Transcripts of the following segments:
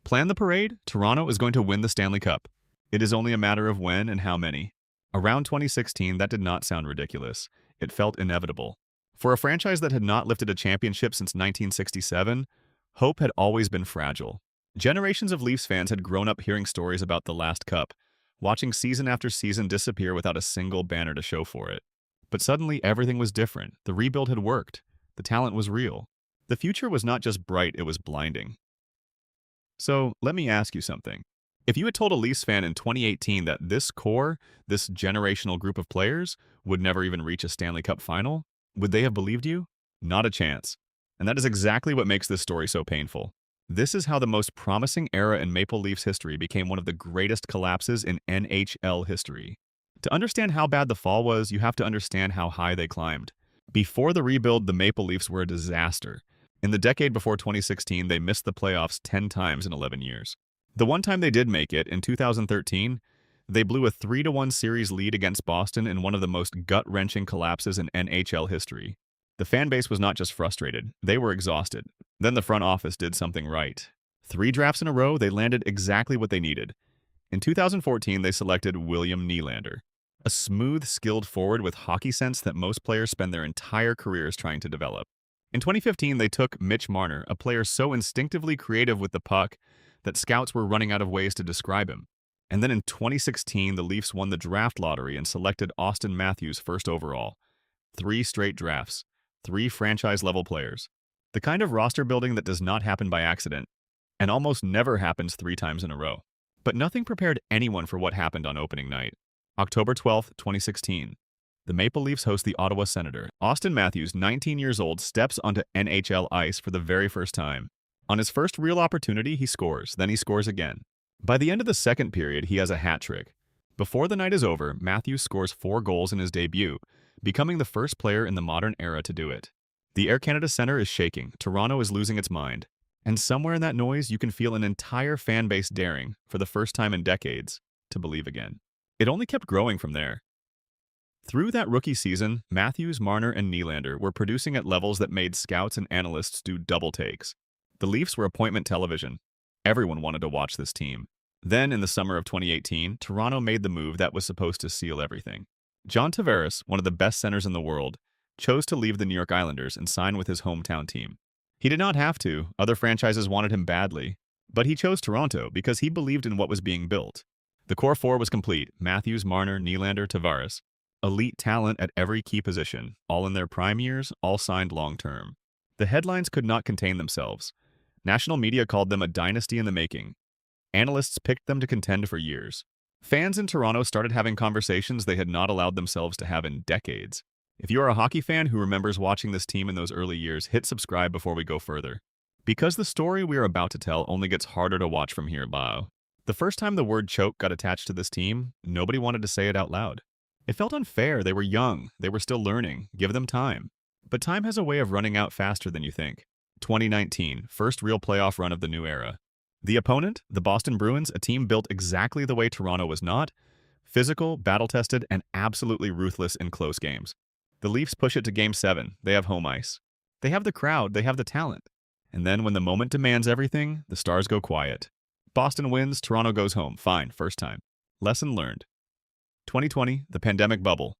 Plan the parade. Toronto is going to win the Stanley Cup. It is only a matter of when and how many. Around 2016, that did not sound ridiculous. It felt inevitable. For a franchise that had not lifted a championship since 1967, hope had always been fragile. Generations of Leafs fans had grown up hearing stories about the last cup, watching season after season disappear without a single banner to show for it. But suddenly, everything was different. The rebuild had worked. The talent was real. The future was not just bright, it was blinding. So, let me ask you something. If you had told a Leafs fan in 2018 that this core, this generational group of players, would never even reach a Stanley Cup final, would they have believed you? Not a chance. And that is exactly what makes this story so painful. This is how the most promising era in Maple Leafs history became one of the greatest collapses in NHL history. To understand how bad the fall was, you have to understand how high they climbed. Before the rebuild, the Maple Leafs were a disaster. In the decade before 2016, they missed the playoffs 10 times in 11 years. The one time they did make it, in 2013, they blew a 3-1 series lead against Boston in one of the most gut-wrenching collapses in NHL history. The fan base was not just frustrated, they were exhausted. Then the front office did something right. 3 drafts in a row, they landed exactly what they needed. In 2014, they selected William Nylander, a smooth, skilled forward with hockey sense that most players spend their entire careers trying to develop. In 2015, they took Mitch Marner, a player so instinctively creative with the puck that scouts were running out of ways to describe him. And then in 2016, the Leafs won the draft lottery and selected Auston Matthews first overall. 3 straight drafts. 3 franchise-level players. The kind of roster building that does not happen by accident, and almost never happens 3 times in a row. But nothing prepared anyone for what happened on opening night. October 12, 2016. The Maple Leafs host the Ottawa Senator. Auston Matthews, 19 years old, steps onto NHL ice for the very first time. On his first real opportunity, he scores, then he scores again. By the end of the second period, he has a hat trick. Before the night is over, Matthews scores 4 goals in his debut, becoming the first player in the modern era to do it. The Air Canada Centre is shaking, Toronto is losing its mind. And somewhere in that noise, you can feel an entire fan base daring, for the first time in decades, to believe again. It only kept growing from there. Through that rookie season, Matthews, Marner, and Nylander were producing at levels that made scouts and analysts do double takes. The Leafs were appointment television. Everyone wanted to watch this team. Then, in the summer of 2018, Toronto made the move that was supposed to seal everything. John Tavares, one of the best centers in the world, chose to leave the New York Islanders and sign with his hometown team. He did not have to. Other franchises wanted him badly. But he chose Toronto because he believed in what was being built. The core 4 was complete: Matthews, Marner, Nylander, Tavares. Elite talent at every key position, all in their prime years, all signed long-term. The headlines could not contain themselves. National media called them a dynasty in the making. Analysts picked them to contend for years. Fans in Toronto started having conversations they had not allowed themselves to have in decades. If you are a hockey fan who remembers watching this team in those early years, hit subscribe before we go further. Because the story we are about to tell only gets harder to watch from here below. The first time the word choke got attached to this team, nobody wanted to say it out loud. It felt unfair. They were young. They were still learning. Give them time. But time has a way of running out faster than you think. 2019, first real playoff run of the new era. The opponent, the Boston Bruins, a team built exactly the way Toronto was not: physical, battle-tested, and absolutely ruthless in close games. The Leafs push it to Game 7. They have home ice. They have the crowd. They have the talent. And then when the moment demands everything, the stars go quiet. Boston wins. Toronto goes home. Fine, first time. Lesson learned. 2020, the pandemic bubble.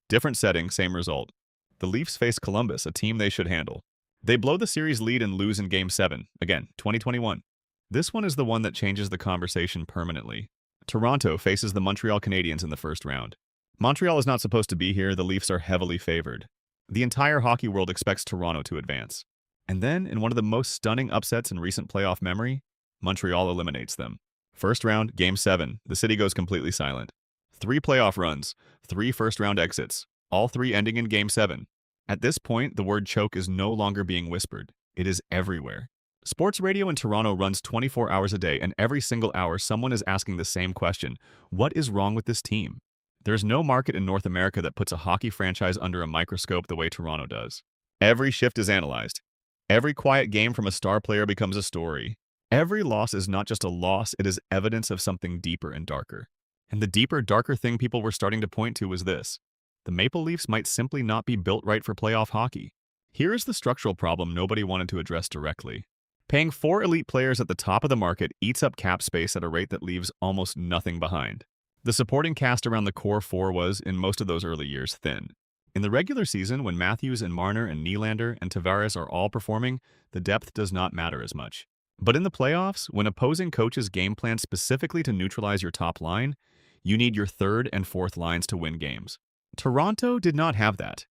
Different setting, same result. The Leafs face Columbus, a team they should handle. They blow the series lead and lose in Game 7. Again, 2021. This one is the one that changes the conversation permanently. Toronto faces the Montreal Canadiens in the first round. Montreal is not supposed to be here. The Leafs are heavily favored. The entire hockey world expects Toronto to advance. And then, in one of the most stunning upsets in recent playoff memory, Montreal eliminates them. First round, Game 7. The city goes completely silent. 3 playoff runs, 3 first-round exits, all 3 ending in Game 7. At this point, the word choke is no longer being whispered. It is everywhere. Sports radio in Toronto runs 24 hours a day, and every single hour someone is asking the same question: what is wrong with this team? There's no market in North America that puts a hockey franchise under a microscope the way Toronto does. Every shift is analyzed. Every quiet game from a star player becomes a story. Every loss is not just a loss, it is evidence of something deeper and darker. And the deeper, darker thing people were starting to point to was this: the Maple Leafs might simply not be built right for playoff hockey. Here is the structural problem nobody wanted to address directly. Paying 4 elite players at the top of the market eats up cap space at a rate that leaves almost nothing behind. The supporting cast around the core four was, in most of those early years, thin. In the regular season, when Matthews and Marner and Nylander and Tavares are all performing, the depth does not matter as much. But in the playoffs, when opposing coaches game plan specifically to neutralize your top line, you need your third and fourth lines to win games. Toronto did not have that.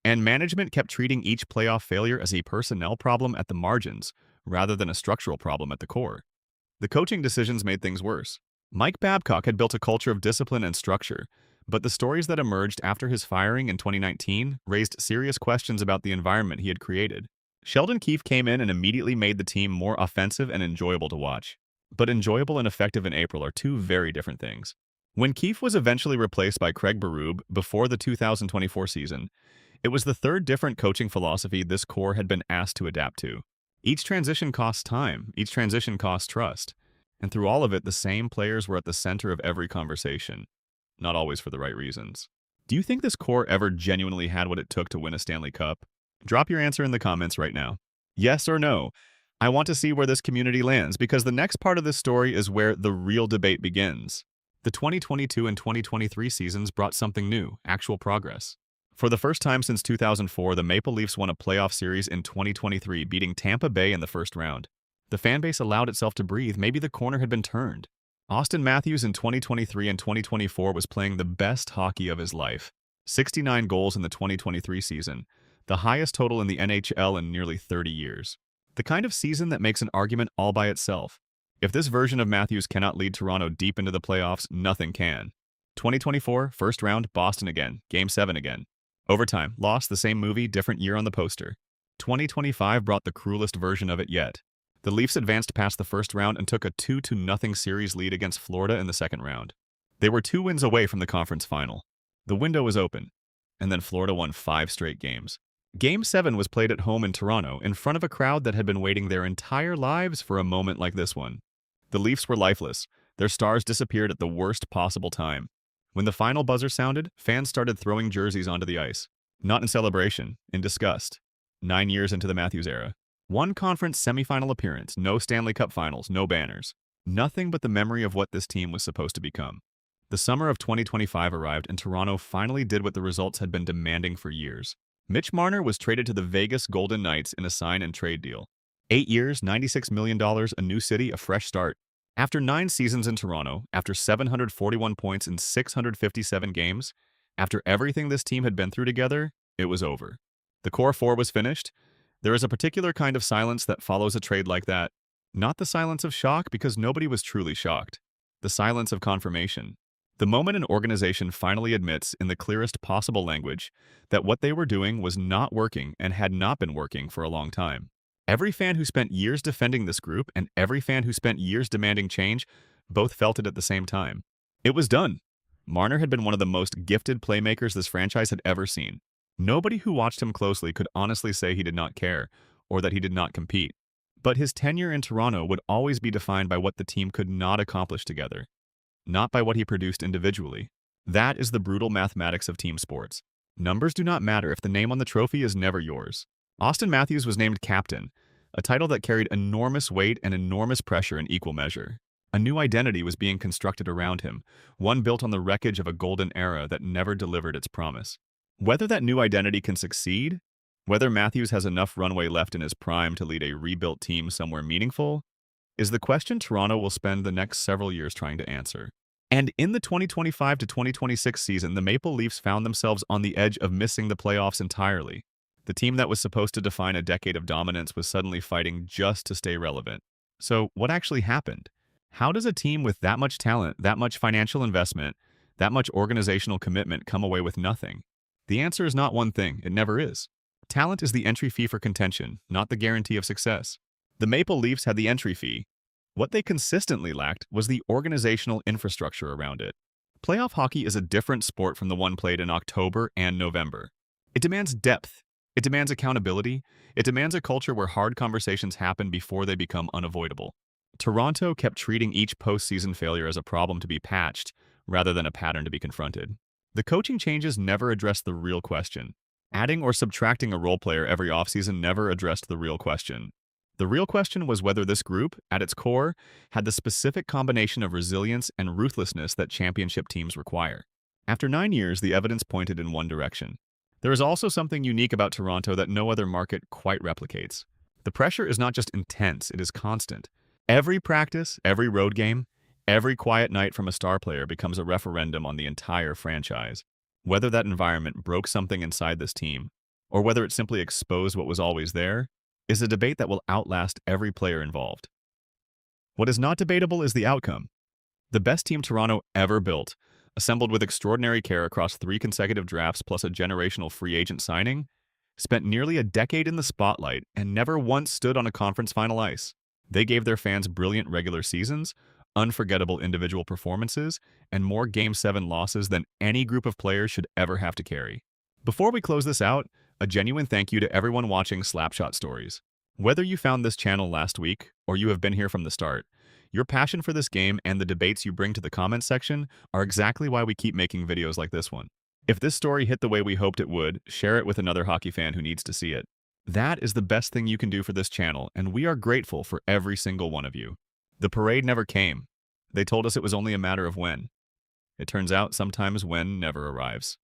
And management kept treating each playoff failure as a personnel problem at the margins, rather than a structural problem at the core. The coaching decisions made things worse. Mike Babcock had built a culture of discipline and structure, but the stories that emerged after his firing in 2019 raised serious questions about the environment he had created. Sheldon Keefe came in and immediately made the team more offensive and enjoyable to watch. But enjoyable and effective in April are two very different things. When Keefe was eventually replaced by Craig Berube before the 2024 season, it was the third different coaching philosophy this core had been asked to adapt to. Each transition costs time, each transition costs trust, and through all of it, the same players were at the center of every conversation, not always for the right reasons. Do you think this core ever genuinely had what it took to win a Stanley Cup? Drop your answer in the comments right now. Yes or no? I want to see where this community lands, because the next part of this story is where the real debate begins. The 2022 and 2023 seasons brought something new, actual progress. For the first time since 2004, the Maple Leafs won a playoff series in 2023, beating Tampa Bay in the first round. The fanbase allowed itself to breathe. Maybe the corner had been turned. Auston Matthews in 2023 and 2024 was playing the best hockey of his life. 69 goals in the 2023 season, the highest total in the NHL in nearly 30 years. The kind of season that makes an argument all by itself. If this version of Matthews cannot lead Toronto deep into the playoffs, nothing can. 2024, first round, Boston again, Game 7 again. Overtime, lost, the same movie, different year on the poster. 2025 brought the cruelest version of it yet. The Leafs advanced past the first round and took a 2-0 series lead against Florida in the second round. They were 2 wins away from the conference final. The window was open, and then Florida won 5 straight games. Game 7 was played at home in Toronto in front of a crowd that had been waiting their entire lives for a moment like this one. The Leafs were lifeless. Their stars disappeared at the worst possible time. When the final buzzer sounded, fans started throwing jerseys onto the ice. Not in celebration, in disgust. 9 years into the Matthews era. 1 conference semifinal appearance, no Stanley Cup finals, no banners. Nothing but the memory of what this team was supposed to become. The summer of 2025 arrived and Toronto finally did what the results had been demanding for years. Mitch Marner was traded to the Vegas Golden Knights in a sign-and-trade deal. 8 years, $96 million, a new city, a fresh start. After 9 seasons in Toronto, after 741 points in 657 games, after everything this team had been through together, it was over. The core four was finished. There is a particular kind of silence that follows a trade like that. Not the silence of shock, because nobody was truly shocked. The silence of confirmation. The moment an organization finally admits, in the clearest possible language, that what they were doing was not working and had not been working for a long time. Every fan who spent years defending this group and every fan who spent years demanding change both felt it at the same time. It was done. Marner had been one of the most gifted playmakers this franchise had ever seen. Nobody who watched him closely could honestly say he did not care or that he did not compete. But his tenure in Toronto would always be defined by what the team could not accomplish together, not by what he produced individually. That is the brutal mathematics of team sports. Numbers do not matter if the name on the trophy is never yours. Auston Matthews was named captain, a title that carried enormous weight and enormous pressure in equal measure. A new identity was being constructed around him, one built on the wreckage of a golden era that never delivered its promise. Whether that new identity can succeed, whether Matthews has enough runway left in his prime to lead a rebuilt team somewhere meaningful, is the question Toronto will spend the next several years trying to answer. And in the 2025 to 2026 season, the Maple Leafs found themselves on the edge of missing the playoffs entirely. The team that was supposed to define a decade of dominance was suddenly fighting just to stay relevant. So what actually happened? How does a team with that much talent, that much financial investment, that much organizational commitment come away with nothing? The answer is not one thing. It never is. Talent is the entry fee for contention, not the guarantee of success. The Maple Leafs had the entry fee. What they consistently lacked was the organizational infrastructure around it. Playoff hockey is a different sport from the one played in October and November. It demands depth. It demands accountability. It demands a culture where hard conversations happen before they become unavoidable. Toronto kept treating each postseason failure as a problem to be patched, rather than a pattern to be confronted. The coaching changes never addressed the real question. Adding or subtracting a role player every offseason never addressed the real question. The real question was whether this group, at its core, had the specific combination of resilience and ruthlessness that championship teams require. After 9 years, the evidence pointed in one direction. There is also something unique about Toronto that no other market quite replicates. The pressure is not just intense, it is constant. Every practice, every road game, every quiet night from a star player becomes a referendum on the entire franchise. Whether that environment broke something inside this team, or whether it simply exposed what was always there, is a debate that will outlast every player involved. What is not debatable is the outcome. The best team Toronto ever built, assembled with extraordinary care across 3 consecutive drafts plus a generational free agent signing, spent nearly a decade in the spotlight and never once stood on a conference final ice. They gave their fans brilliant regular seasons, unforgettable individual performances, and more Game 7 losses than any group of players should ever have to carry. Before we close this out, a genuine thank you to everyone watching Slapshot Stories. Whether you found this channel last week or you have been here from the start, your passion for this game and the debates you bring to the comments section are exactly why we keep making videos like this one. If this story hit the way we hoped it would, share it with another hockey fan who needs to see it. That is the best thing you can do for this channel, and we are grateful for every single one of you. The parade never came. They told us it was only a matter of when. It turns out sometimes when never arrives.